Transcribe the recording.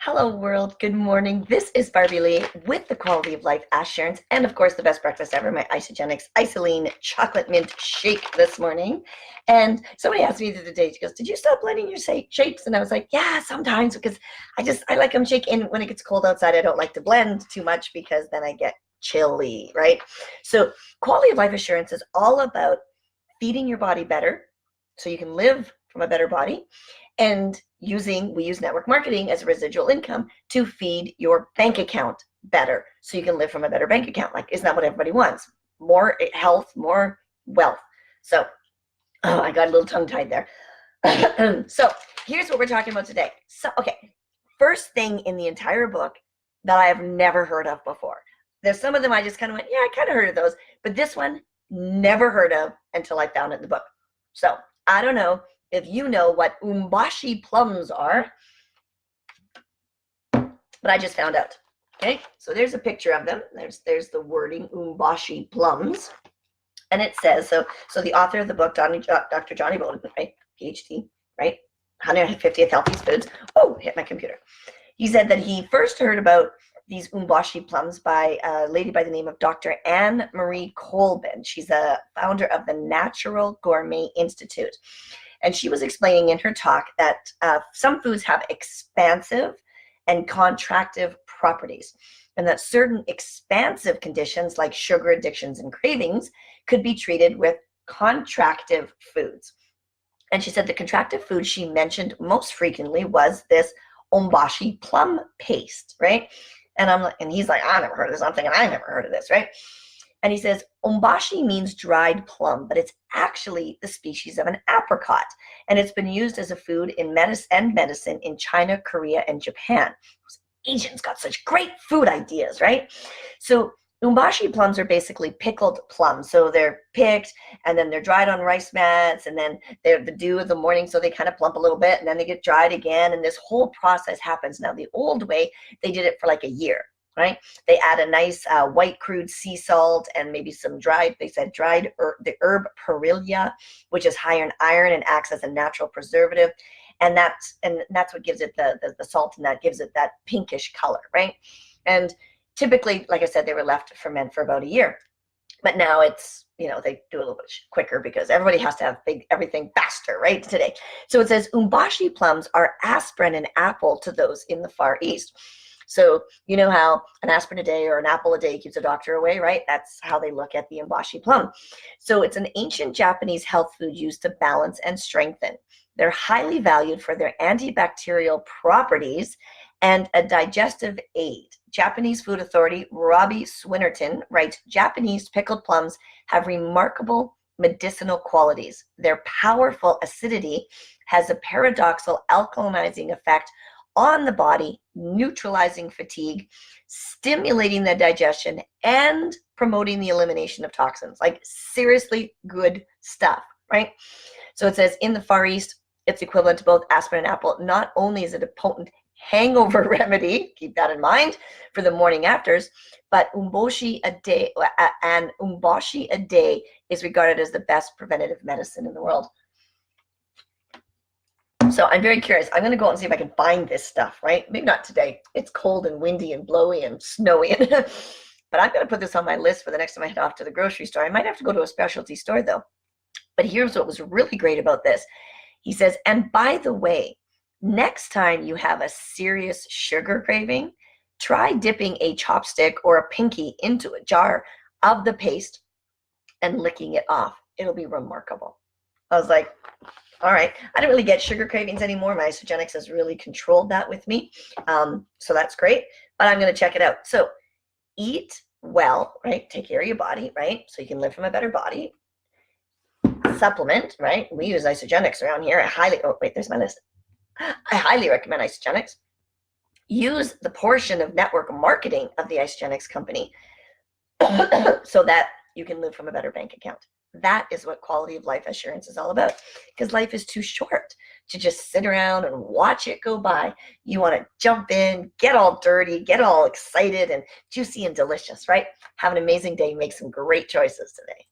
Hello world, good morning. This is Barbie Lee with the Quality of Life Assurance and of course the best breakfast ever, my Isogenics Isoline Chocolate Mint Shake this morning. And somebody asked me the other day, she goes, did you stop blending your shakes? And I was like, yeah, sometimes because I like them shaken when it gets cold outside. I don't like to blend too much because then I get chilly, right? So Quality of Life Assurance is all about feeding your body better so you can live from a better body, and we use network marketing as a residual income to feed your bank account better so you can live from a better bank account. Like, isn't that what everybody wants? More health, more wealth. So I got a little tongue tied there. So here's what we're talking about today. So okay, first thing in the entire book that I have never heard of before. There's some of them I just kind of went, yeah, I kind of heard of those, but this one never heard of until I found it in the book. So I don't know if you know what Umeboshi plums are, but I just found out. Okay, so there's a picture of them. There's the wording Umeboshi plums, and it says so. The author of the book, Dr. Johnny Bowden, right, PhD, right, 150th Healthiest Foods. Oh, hit my computer. He said that he first heard about these Umeboshi plums by a lady by the name of Dr. Anne Marie Colbin. She's a founder of the Natural Gourmet Institute. And she was explaining in her talk that some foods have expansive and contractive properties, and that certain expansive conditions like sugar addictions and cravings could be treated with contractive foods. And she said the contractive food she mentioned most frequently was this Umeboshi plum paste, right? And he's like, I never heard of this. I'm thinking, I never heard of this, right? And he says, Umeboshi means dried plum, but it's actually the species of an apricot. And it's been used as a food in medicine in China, Korea, and Japan. Those Asians got such great food ideas, right? So Umeboshi plums are basically pickled plums. So they're picked and then they're dried on rice mats, and then they're the dew of the morning, so they kind of plump a little bit, and then they get dried again. And this whole process happens. Now, the old way, they did it for like a year. Right? They add a nice white crude sea salt and maybe some dried, the herb perilla, which is high in iron and acts as a natural preservative. And that's what gives it the salt, and that gives it that pinkish color, right? And typically, like I said, they were left to ferment for about a year. But now it's, they do a little bit quicker because everybody has to have everything faster, right, today. So it says Umeboshi plums are aspirin and apple to those in the Far East. So you know how an aspirin a day or an apple a day keeps a doctor away, right? That's how they look at the Umeboshi plum. So it's an ancient Japanese health food used to balance and strengthen. They're highly valued for their antibacterial properties and a digestive aid. Japanese food authority Robbie Swinnerton writes, Japanese pickled plums have remarkable medicinal qualities. Their powerful acidity has a paradoxical alkalinizing effect on the body, neutralizing fatigue, stimulating the digestion, and promoting the elimination of toxins. Like, seriously good stuff, right? So it says in the Far East, it's equivalent to both aspirin and apple. Not only is it a potent hangover remedy, keep that in mind, for the morning afters, but Umeboshi a day is regarded as the best preventative medicine in the world. So I'm very curious. I'm going to go out and see if I can find this stuff, right? Maybe not today. It's cold and windy and blowy and snowy. But I'm going to put this on my list for the next time I head off to the grocery store. I might have to go to a specialty store, though. But here's what was really great about this. He says, and by the way, next time you have a serious sugar craving, try dipping a chopstick or a pinky into a jar of the paste and licking it off. It'll be remarkable. I was like, all right. I don't really get sugar cravings anymore. My Isogenics has really controlled that with me. So that's great. But I'm going to check it out. So eat well, right? Take care of your body, right? So you can live from a better body. Supplement, right? We use Isogenics around here. There's my list. I highly recommend Isogenics. Use the portion of network marketing of the Isogenics company so that you can live from a better bank account. That is what quality of life assurance is all about, because life is too short to just sit around and watch it go by. You want to jump in, get all dirty, get all excited and juicy and delicious, right? Have an amazing day. Make some great choices today.